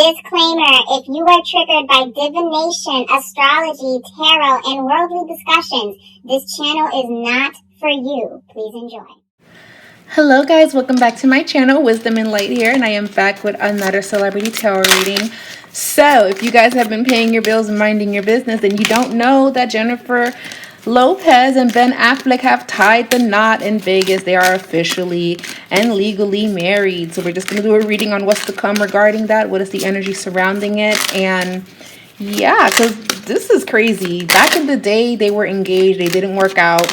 Disclaimer, if you are triggered by divination, astrology, tarot, and worldly discussions, this channel is not for you. Please enjoy. Hello guys, welcome back to my channel, Wisdom and Light here, and I am back with another celebrity tarot reading. So, if you guys have been paying your bills and minding your business, then you don't know that Jennifer Lopez and Ben Affleck have tied the knot in Vegas. They are officially and legally married. So we're just going to do a reading on what's to come regarding that. What is the energy surrounding it? And yeah, because this is crazy. Back in the day, they were engaged. They didn't work out.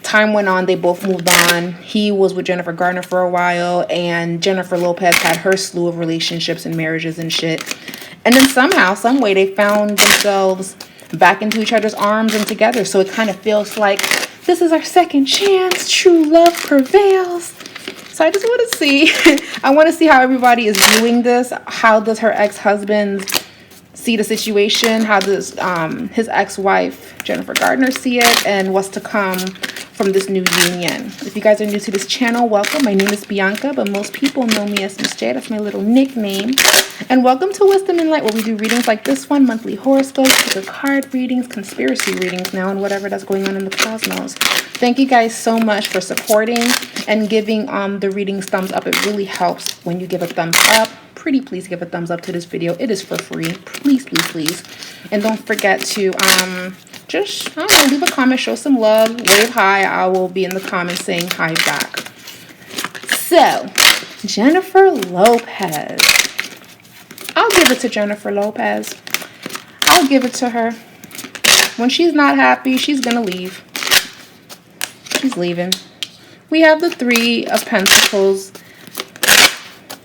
Time went on. They both moved on. He was with Jennifer Garner for a while. And Jennifer Lopez had her slew of relationships and marriages and shit. And then somehow, some way, they found themselves back into each other's arms and together. So it kind of feels like this is our second chance. True love prevails. So I just want to see, I want to see how everybody is viewing this. How does her ex-husband see the situation? How does his ex-wife, Jennifer Gardner, see it? And what's to come from this new union? If you guys are new to this channel, welcome. My name is Bianca, but most people know me as Miss J. That's my little nickname. And welcome to Wisdom and Light, where we do readings like this one, monthly horoscopes, tarot card readings, conspiracy readings now, and whatever that's going on in the cosmos. Thank you guys so much for supporting and giving the readings thumbs up. It really helps when you give a thumbs up. Pretty please give a thumbs up to this video. It is for free. Please, please, please. And don't forget to just, I don't know, leave a comment, show some love, wave hi. I will be in the comments saying hi back. So, Jennifer Lopez. I'll give it to Jennifer Lopez. I'll give it to her. When she's not happy, she's gonna leave. She's leaving. We have the Three of Pentacles.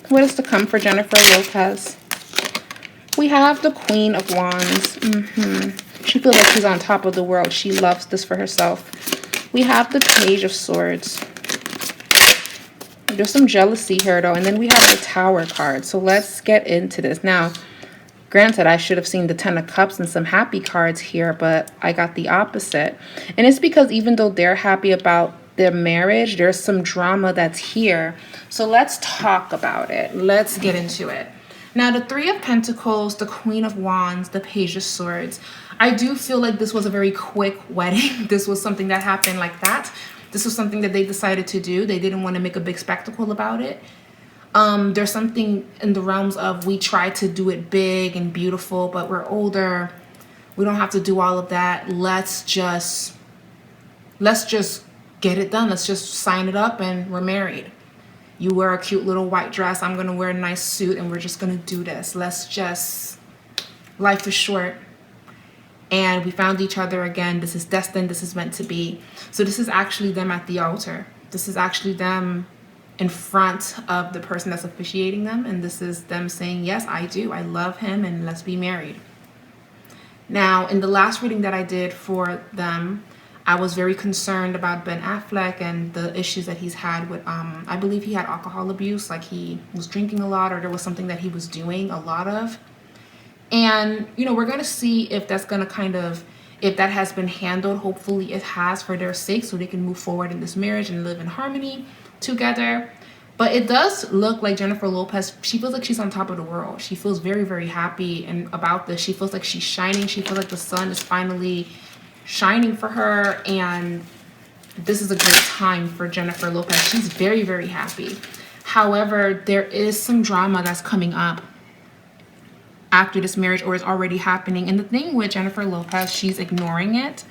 What is to come for Jennifer Lopez? We have the Queen of Wands. She feels like she's on top of the world. She loves this for herself. We have the Page of Swords. There's some jealousy here, though. And then we have the Tower card. So let's get into this. Now, granted, I should have seen the Ten of Cups and some happy cards here, but I got the opposite. And it's because even though they're happy about their marriage, there's some drama that's here. So let's talk about it. Let's get into it. Now, the Three of Pentacles, the Queen of Wands, the Page of Swords. I do feel like this was a very quick wedding. This was something that happened like that. This was something that they decided to do. They didn't want to make a big spectacle about it. There's something in the realms of we try to do it big and beautiful, but we're older. We don't have to do all of that. Let's just get it done. Let's just sign it up and we're married. You wear a cute little white dress. I'm going to wear a nice suit and we're just going to do this. Life is short. And we found each other again. This is destined. This is meant to be. So this is actually them at the altar. This is actually them in front of the person that's officiating them. And this is them saying, yes, I do. I love him and let's be married. Now, in the last reading that I did for them, I was very concerned about Ben Affleck and the issues that he's had with, I believe he had alcohol abuse, like he was drinking a lot or there was something that he was doing a lot of. And, you know, we're going to see if that's going to if that has been handled. Hopefully it has, for their sake, so they can move forward in this marriage and live in harmony together. But it does look like Jennifer Lopez, she feels like she's on top of the world. She feels very, very happy and about this. She feels like she's shining. She feels like the sun is finally shining for her. And this is a great time for Jennifer Lopez. She's very, very happy. However, there is some drama that's coming up after this marriage, or is already happening. And the thing with Jennifer Lopez, she's ignoring it.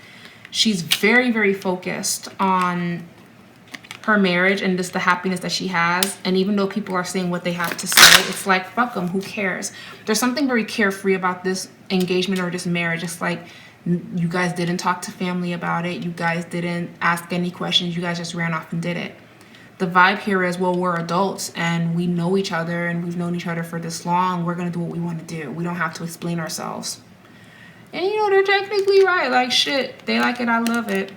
She's very, very focused on her marriage and just the happiness that she has. And even though people are saying what they have to say, it's like, fuck them, who cares? There's something very carefree about this engagement or this marriage. It's like, you guys didn't talk to family about it. You guys didn't ask any questions. You guys just ran off and did it. The vibe here is, well, we're adults and we know each other and we've known each other for this long. We're going to do what we want to do. We don't have to explain ourselves. And, you know, they're technically right. Like, shit, they like it. I love it.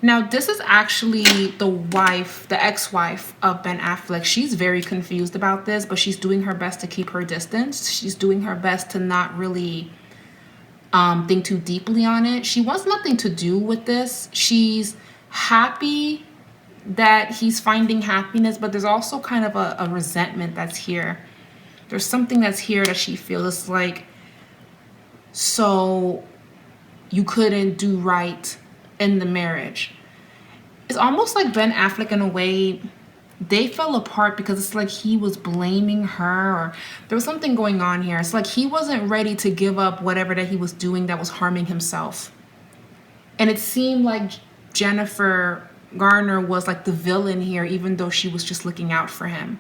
Now, this is actually the wife, the ex-wife of Ben Affleck. She's very confused about this, but she's doing her best to keep her distance. She's doing her best to not really think too deeply on it. She wants nothing to do with this. She's happy that he's finding happiness, but there's also kind of a resentment that's here. There's something that's here that she feels. It's like, so you couldn't do right in the marriage. It's almost like Ben Affleck in a way. They fell apart because it's like he was blaming her, or there was something going on here. It's like he wasn't ready to give up whatever that he was doing that was harming himself. And it seemed like Jennifer Garner was like the villain here, even though she was just looking out for him.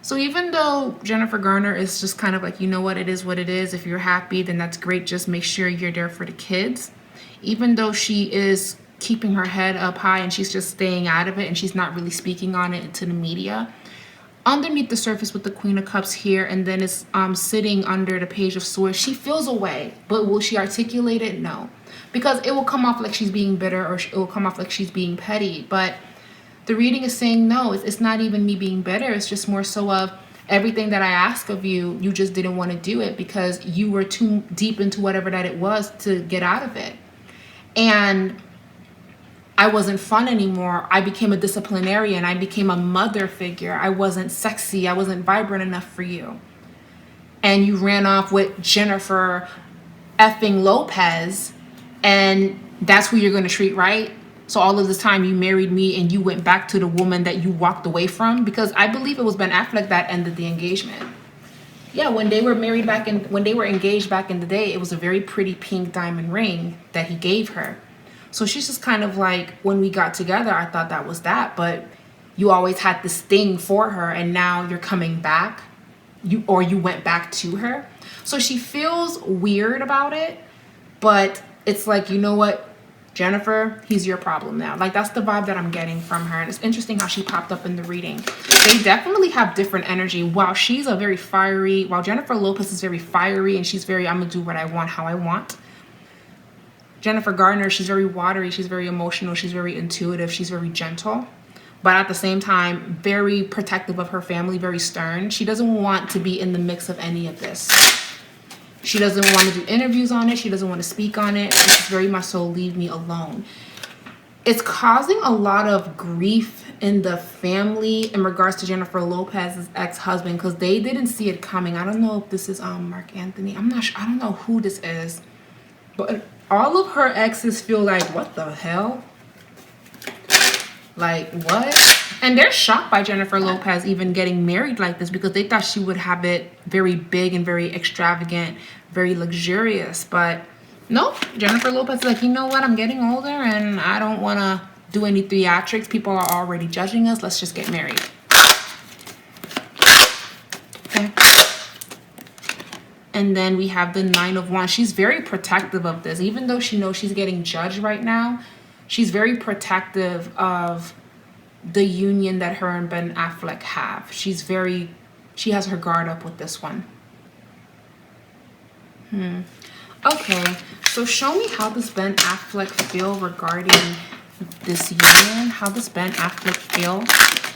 So even though Jennifer Garner is just kind of like, you know what, it is what it is. If you're happy, then that's great. Just make sure you're there for the kids. Even though she is keeping her head up high and she's just staying out of it and she's not really speaking on it to the media, underneath the surface with the Queen of Cups here, and then it's sitting under the Page of Swords, she feels a way. But will she articulate it? No. Because it will come off like she's being bitter, or it will come off like she's being petty. But the reading is saying, no, it's not even me being bitter. It's just more so of everything that I ask of you, you just didn't want to do it because you were too deep into whatever that it was to get out of it. And I wasn't fun anymore. I became a disciplinarian. I became a mother figure. I wasn't sexy. I wasn't vibrant enough for you. And you ran off with Jennifer effing Lopez, and that's who you're going to treat right? So all of this time you married me and you went back to the woman that you walked away from? Because I believe it was Ben Affleck that ended the engagement. Yeah, when they were married when they were engaged back in the day, it was a very pretty pink diamond ring that he gave her. So she's just kind of like, when we got together, I thought that was that, but you always had this thing for her, and now you're coming back, you went back to her. So she feels weird about it, but it's like, you know what, Jennifer, he's your problem now. Like, that's the vibe that I'm getting from her, and it's interesting how she popped up in the reading. They definitely have different energy. While Jennifer Lopez is very fiery, and she's very, I'm gonna do what I want, how I want. Jennifer Garner, she's very watery, she's very emotional, she's very intuitive, she's very gentle, but at the same time, very protective of her family, very stern. She doesn't want to be in the mix of any of this. She doesn't want to do interviews on it. She doesn't want to speak on it. She's very much so, leave me alone. It's causing a lot of grief in the family in regards to Jennifer Lopez's ex-husband, because they didn't see it coming. I don't know if this is Mark Anthony. I'm not sure. I don't know who this is, but all of her exes feel like, what the hell? Like, what? And they're shocked by Jennifer Lopez even getting married like this, because they thought she would have it very big and very extravagant, very luxurious. But nope, Jennifer Lopez is like, you know what? I'm getting older and I don't want to do any theatrics. People are already judging us. Let's just get married. Okay. And then we have the Nine of Wands. She's very protective of this. Even though she knows she's getting judged right now, she's very protective of the union that her and Ben Affleck have. She has her guard up with this one. Okay, so show me, how does Ben Affleck feel regarding this union? How does Ben Affleck feel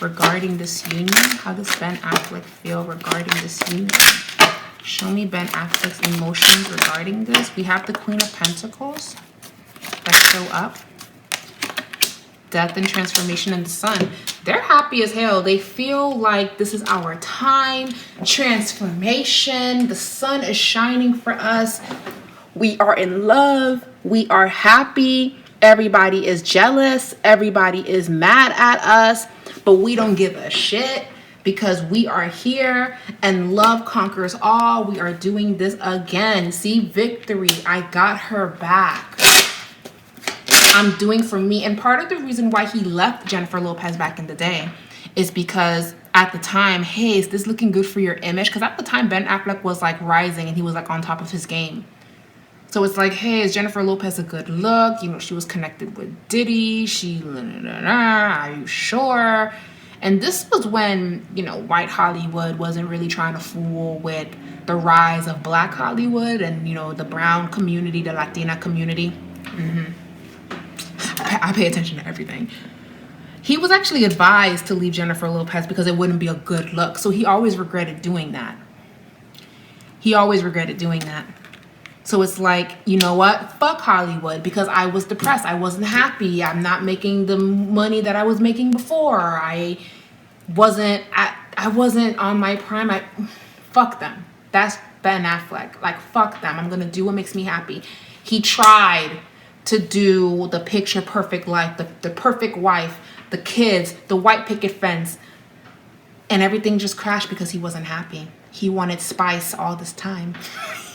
regarding this union? How does Ben Affleck feel regarding this union? Show me Ben Affleck's emotions regarding this. We have the Queen of Pentacles that show up. Death and transformation in the Sun. They're happy as hell. They feel like this is our time. Transformation. The sun is shining for us. We are in love. We are happy. Everybody is jealous. Everybody is mad at us. But we don't give a shit, because we are here and love conquers all. We are doing this again. See, victory. I got her back. I'm doing for me. And part of the reason why he left Jennifer Lopez back in the day is because at the time, hey, is this looking good for your image? Because at the time, Ben Affleck was like rising and he was like on top of his game. So it's like, hey, is Jennifer Lopez a good look? You know, she was connected with Diddy. Are you sure? And this was when, you know, white Hollywood wasn't really trying to fool with the rise of black Hollywood and, you know, the brown community, the Latina community. I pay attention to everything. He was actually advised to leave Jennifer Lopez because it wouldn't be a good look. So he always regretted doing that. So it's like, you know what? Fuck Hollywood, because I was depressed. I wasn't happy. I'm not making the money that I was making before. I wasn't on my prime. fuck them. That's Ben Affleck. Like, fuck them. I'm gonna do what makes me happy. He tried to do the picture perfect life, the perfect wife, the kids, the white picket fence, and everything just crashed because he wasn't happy. He wanted spice all this time.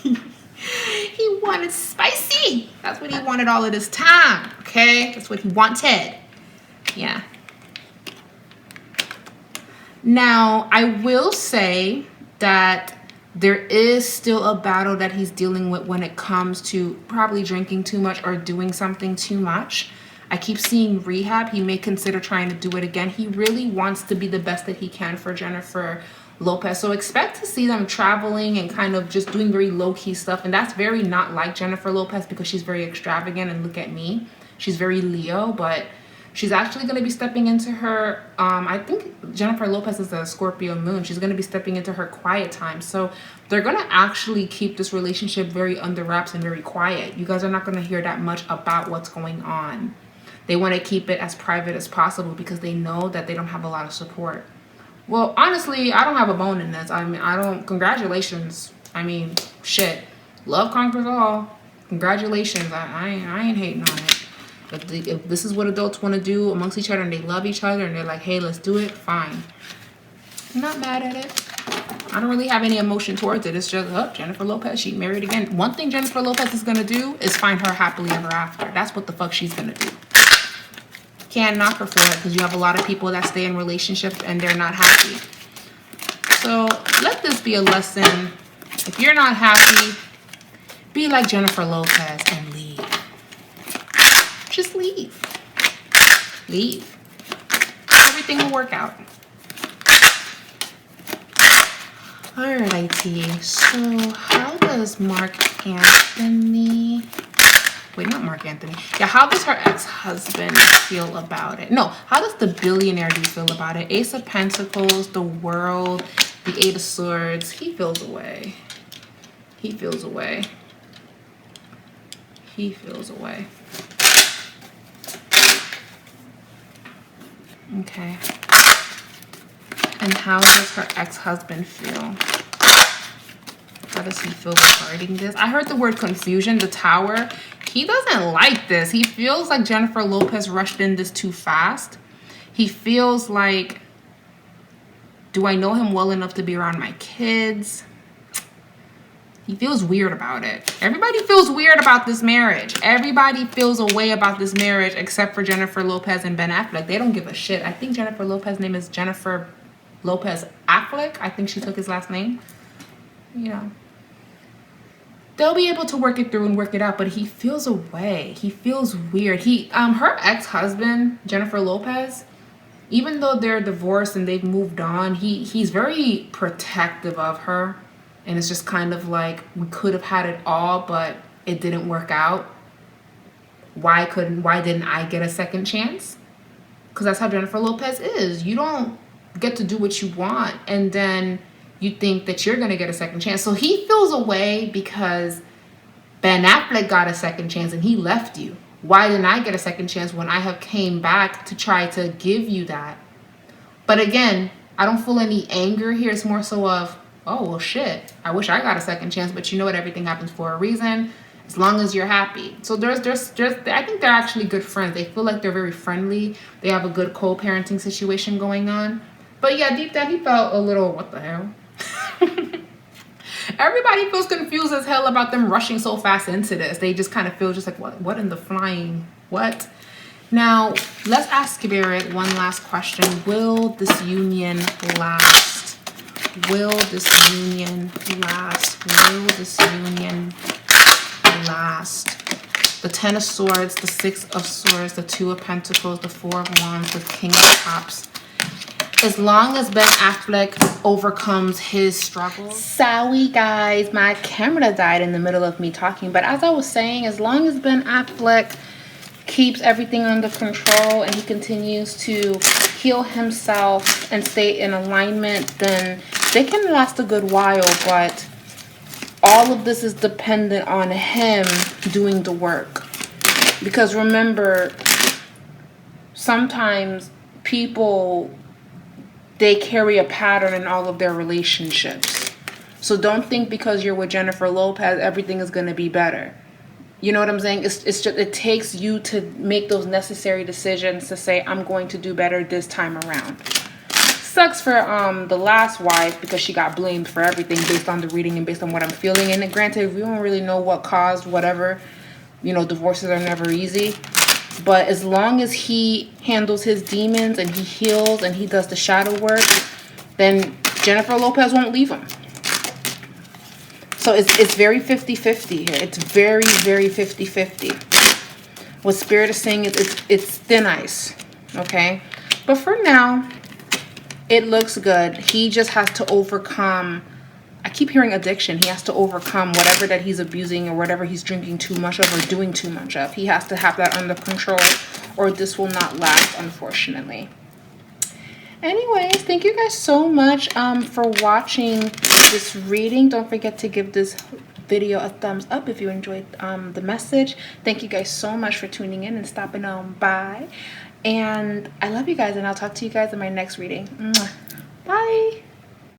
He wanted spicy. That's what he wanted all of this time, okay? That's what he wanted. Yeah. Now, I will say that there is still a battle that he's dealing with when it comes to probably drinking too much or doing something too much. I keep seeing rehab. He may consider trying to do it again. He really wants to be the best that he can for Jennifer Lopez. So expect to see them traveling and kind of just doing very low-key stuff. And that's very not like Jennifer Lopez because she's very extravagant. And look at me. She's very Leo, but she's actually going to be stepping into her, I think Jennifer Lopez is a Scorpio moon. She's going to be stepping into her quiet time. So they're going to actually keep this relationship very under wraps and very quiet. You guys are not going to hear that much about what's going on. They want to keep it as private as possible because they know that they don't have a lot of support. Well, honestly, I don't have a bone in this. I mean, congratulations. I mean, shit. Love conquers all. Congratulations. I ain't hating on it. If this is what adults want to do amongst each other and they love each other and they're like, hey, let's do it, fine. I'm not mad at it. I don't really have any emotion towards it. It's just, oh, Jennifer Lopez, she married again. One thing Jennifer Lopez is going to do is find her happily ever after. That's what the fuck she's going to do. Can't knock her for it because you have a lot of people that stay in relationships and they're not happy. So let this be a lesson. If you're not happy, be like Jennifer Lopez and leave. Just leave. Leave. Everything will work out. Alrighty. So how does Mark Anthony... Wait, not Mark Anthony. Yeah, how does her ex-husband feel about it? No, how does the billionaire dude feel about it? Ace of Pentacles, the World, the Eight of Swords. He feels away. He feels away. He feels away. Okay. And how does her ex-husband feel? How does he feel regarding this? I heard the word confusion, the Tower. He doesn't like this. He feels like Jennifer Lopez rushed in this too fast. He feels like, do I know him well enough to be around my kids? He feels weird about it. Everybody feels weird about this marriage. Everybody feels a way about this marriage except for Jennifer Lopez and Ben Affleck. They don't give a shit. I think Jennifer Lopez's name is Jennifer Lopez Affleck. I think she took his last name. You know. They'll be able to work it through and work it out, but he feels away. He feels weird. Her ex-husband, Jennifer Lopez, even though they're divorced and they've moved on, he's very protective of her. And it's just kind of like, we could have had it all, but it didn't work out. Why didn't I get a second chance? Because that's how Jennifer Lopez is. You don't get to do what you want, and then you think that you're going to get a second chance. So he feels away because Ben Affleck got a second chance and he left you. Why didn't I get a second chance when I have came back to try to give you that? But again, I don't feel any anger here. It's more so of, oh, well, shit. I wish I got a second chance, but you know what? Everything happens for a reason. As long as you're happy. So I think they're actually good friends. They feel like they're very friendly. They have a good co-parenting situation going on. But yeah, deep down, he felt a little, what the hell? Everybody feels confused as hell about them rushing so fast into this. They just kind of feel just like, what in the flying, what? Now, let's ask Spirit one last question. Will this union last? Will this union last? Will this union last? The Ten of Swords, the Six of Swords, the Two of Pentacles, the Four of Wands, the King of Cups. As long as Ben Affleck overcomes his struggles. Sorry guys, my camera died in the middle of me talking. But as I was saying, as long as Ben Affleck keeps everything under control and he continues to heal himself and stay in alignment, then they can last a good while. But all of this is dependent on him doing the work. Because remember, sometimes people, they carry a pattern in all of their relationships. So don't think because you're with Jennifer Lopez, everything is going to be better. You know what I'm saying? It's just, it takes you to make those necessary decisions to say, I'm going to do better this time around. Sucks for the last wife because she got blamed for everything based on the reading and based on what I'm feeling. And granted, we don't really know what caused whatever. You know, divorces are never easy. But as long as he handles his demons and he heals and he does the shadow work, then Jennifer Lopez won't leave him. So it's very 50-50 here. It's very, very 50-50. What Spirit is saying is it's thin ice. Okay? But for now, it looks good. He just has to overcome, I keep hearing addiction. He has to overcome whatever that he's abusing or whatever he's drinking too much of or doing too much of. He has to have that under control or this will not last, unfortunately. Anyways, thank you guys so much for watching this reading. Don't forget to give this video a thumbs up if you enjoyed the message. Thank you guys so much for tuning in and stopping on by. And I love you guys, and I'll talk to you guys in my next reading. Bye.